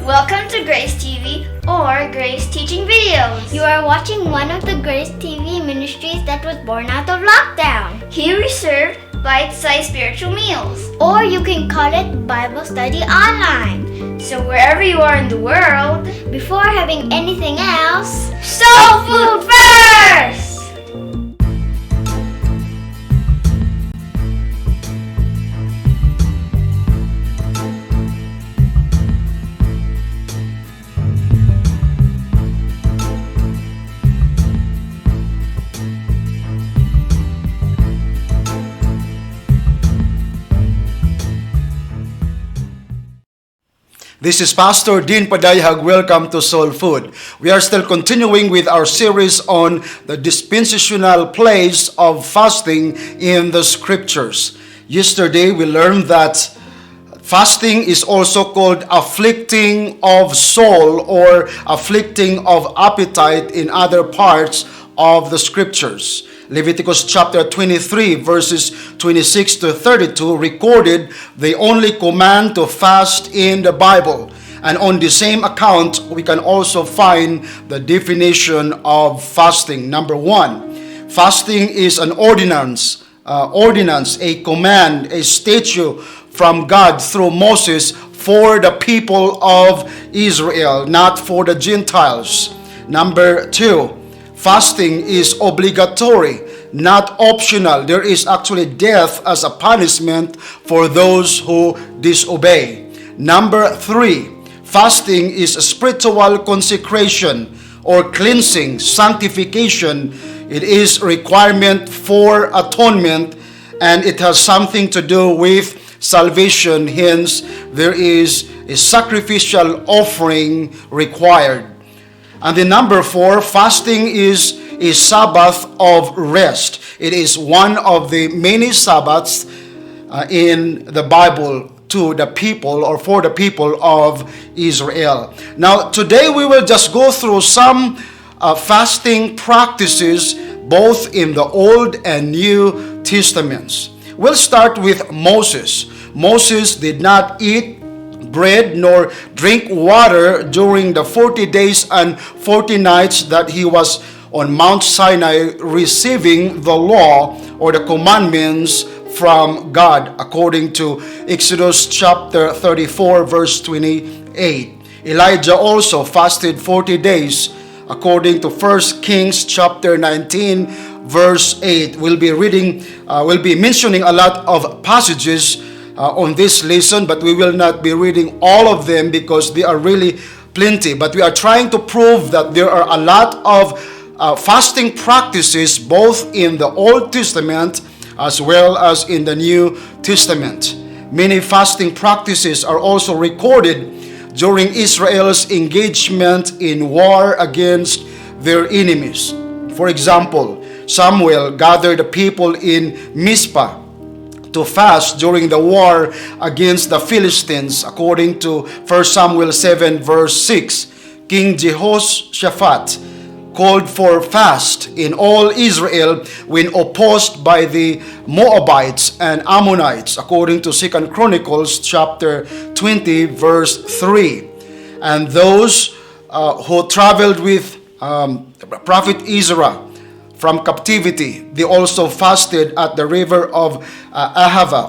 Welcome to Grace TV or Grace Teaching Videos. You are watching one of the Grace TV ministries that was born out of lockdown. Here we serve bite-sized spiritual meals. Or you can call it Bible study online. So wherever you are in the world, before having anything else, Soul Food First! This is Pastor Dean Padayhag. Welcome to Soul Food. We are still continuing with our series on the dispensational place of fasting in the scriptures. Yesterday we learned that fasting is also called afflicting of soul or afflicting of appetite in other parts of the scriptures. Leviticus chapter 23 verses 26 to 32 recorded the only command to fast in the Bible. And on the same account, we can also find the definition of fasting. Number one, fasting is an ordinance, a command, a statute from God through Moses for the people of Israel, not for the Gentiles. Number two, fasting is obligatory, not optional. There is actually death as a punishment for those who disobey. Number three, fasting is a spiritual consecration or cleansing, sanctification. It is requirement for atonement, and it has something to do with salvation. Hence, there is a sacrificial offering required. And the number four, fasting is a Sabbath of rest. It is one of the many Sabbaths in the Bible to the people or for the people of Israel. Now, today we will just go through some fasting practices both in the Old and New Testaments. We'll start with Moses. Moses did not eat bread nor drink water during the 40 days and 40 nights that he was on Mount Sinai receiving the law or the commandments from God, according to Exodus chapter 34 verse 28. Elijah also fasted 40 days according to 1 Kings chapter 19 verse 8. We'll be mentioning a lot of passages on this lesson, but we will not be reading all of them because they are really plenty. But we are trying to prove that there are a lot of fasting practices both in the Old Testament as well as in the New Testament. Many fasting practices are also recorded during Israel's engagement in war against their enemies. For example, Samuel gathered the people in Mizpah to fast during the war against the Philistines, according to 1 Samuel 7 verse 6. King Jehoshaphat called for fast in all Israel when opposed by the Moabites and Ammonites, according to 2 Chronicles chapter 20 verse 3. And those who traveled with Prophet Ezra from captivity, they also fasted at the river of Ahava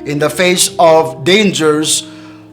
in the face of dangers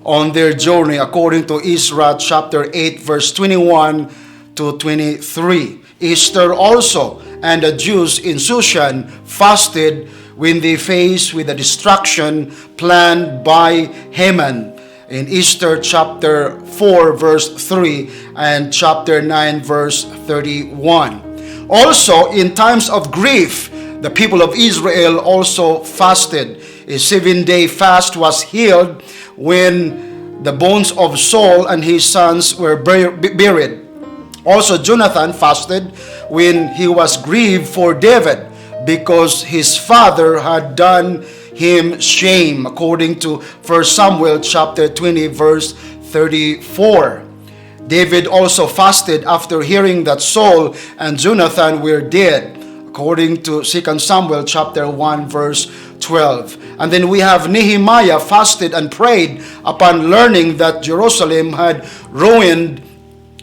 on their journey, according to Ezra chapter 8 verse 21 to 23. Esther also and the Jews in Shushan fasted when they faced with the destruction planned by Haman in Esther chapter 4 verse 3 and chapter 9 verse 31. Also, in times of grief, the people of Israel also fasted. A 7-day fast was held when the bones of Saul and his sons were buried. Also, Jonathan fasted when he was grieved for David because his father had done him shame, according to 1 Samuel chapter 20 verse 34. David also fasted after hearing that Saul and Jonathan were dead, according to 2 Samuel chapter 1 verse 12. And then we have Nehemiah fasted and prayed upon learning that Jerusalem had remained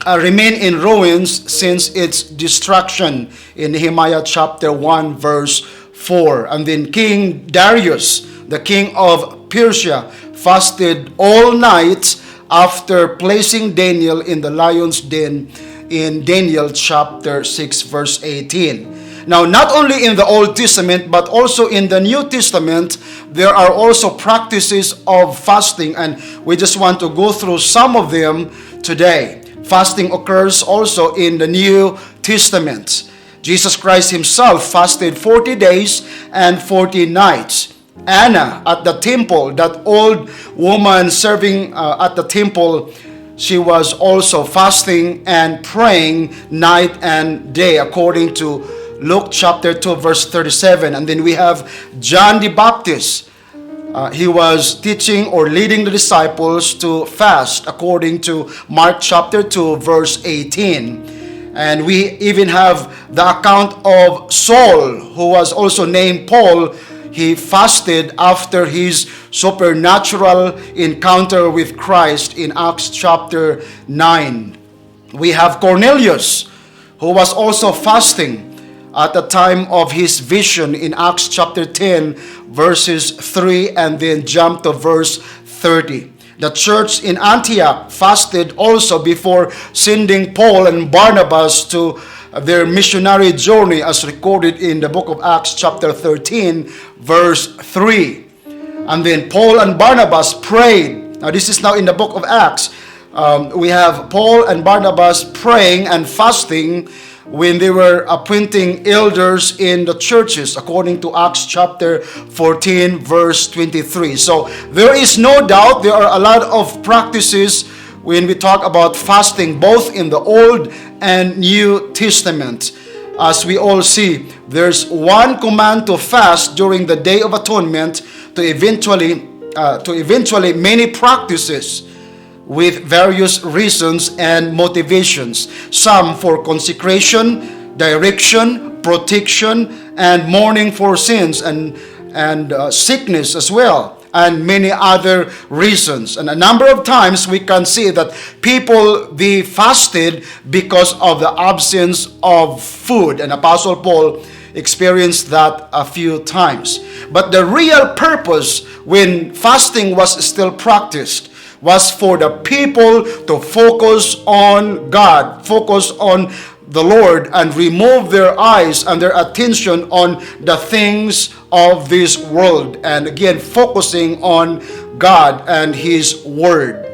in ruins since its destruction in Nehemiah chapter 1 verse 4. And then King Darius, the king of Persia, fasted all night after placing Daniel in the lion's den in Daniel chapter 6 verse 18. Now, not only in the Old Testament, but also in the New Testament, there are also practices of fasting, and we just want to go through some of them today. Fasting occurs also in the New Testament. Jesus Christ himself fasted 40 days and 40 nights. Anna at the temple, that old woman serving at the temple, she was also fasting and praying night and day according to Luke chapter 2 verse 37. And then we have John the Baptist. He was teaching or leading the disciples to fast according to Mark chapter 2 verse 18. And we even have the account of Saul, who was also named Paul. He fasted after his supernatural encounter with Christ in Acts chapter 9. We have Cornelius, who was also fasting at the time of his vision in Acts chapter 10 verses 3, and then jump to verse 30. The church in Antioch fasted also before sending Paul and Barnabas to their missionary journey, as recorded in the book of Acts chapter 13 verse 3. And then Paul and Barnabas prayed. Now this is now in the book of Acts. We have Paul and Barnabas praying and fasting when they were appointing elders in the churches, according to Acts chapter 14 verse 23. So there is no doubt there are a lot of practices when we talk about fasting, both in the Old and New Testament. As we all see, there's one command to fast during the Day of Atonement, to eventually many practices with various reasons and motivations. Some for consecration, direction, protection, and mourning for sins and sickness as well, and many other reasons. And a number of times we can see that people, they fasted because of the absence of food, and Apostle Paul experienced that a few times. But the real purpose when fasting was still practiced was for the people to focus on God, focus on the Lord, and remove their eyes and their attention on the things of this world, and again focusing on God and His Word.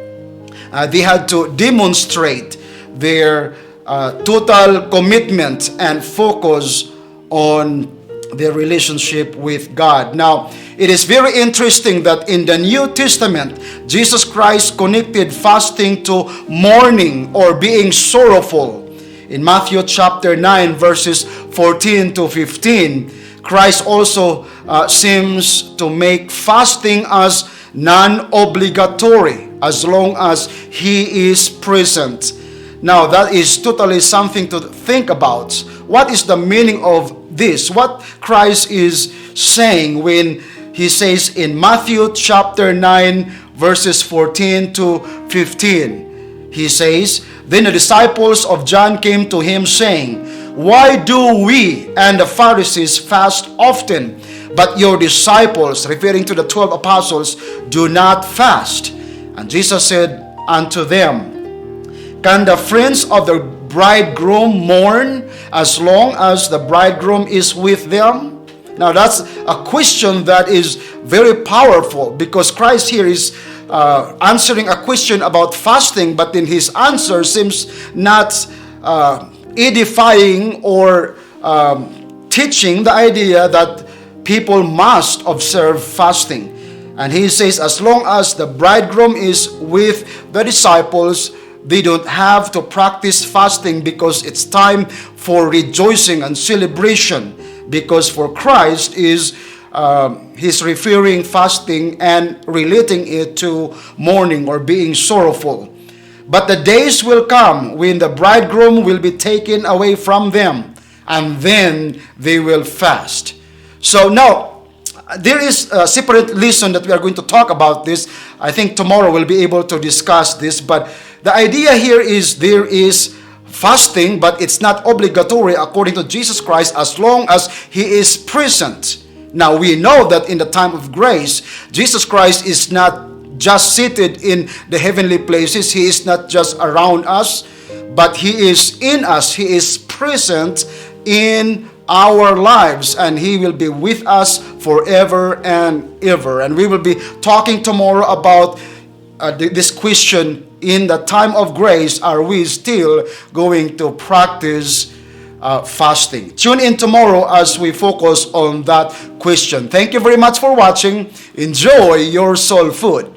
They had to demonstrate their total commitment and focus on their relationship with God. Now, it is very interesting that in the New Testament, Jesus Christ connected fasting to mourning or being sorrowful. In Matthew chapter 9 verses 14 to 15, Christ also seems to make fasting as non-obligatory as long as He is present. Now, that is totally something to think about. What is the meaning of this? What Christ is saying when He says in Matthew chapter 9 verses 14 to 15, He says, "Then the disciples of John came to Him saying, 'Why do we and the Pharisees fast often, but your disciples,'" referring to the 12 apostles, "'do not fast?' And Jesus said unto them, 'Can the friends of the bridegroom mourn as long as the bridegroom is with them?'" Now that's a question that is very powerful, because Christ here is answering a question about fasting, but then His answer seems not edifying or teaching the idea that people must observe fasting. And He says as long as the bridegroom is with the disciples, they don't have to practice fasting, because it's time for rejoicing and celebration. Because for Christ is He's referring fasting and relating it to mourning or being sorrowful. "But the days will come when the bridegroom will be taken away from them, and then they will fast." So now, There is a separate lesson that we are going to talk about this. I think tomorrow we'll be able to discuss this. But the idea here is there is fasting, but it's not obligatory according to Jesus Christ as long as He is present. Now we know that in the time of grace, Jesus Christ is not just seated in the heavenly places. He is not just around us, but He is in us. He is present in our lives, and He will be with us forever and ever. And we will be talking tomorrow about this question: in the time of grace, are we still going to practice fasting? Tune in tomorrow as we focus on that question. Thank you very much for watching. Enjoy your soul food.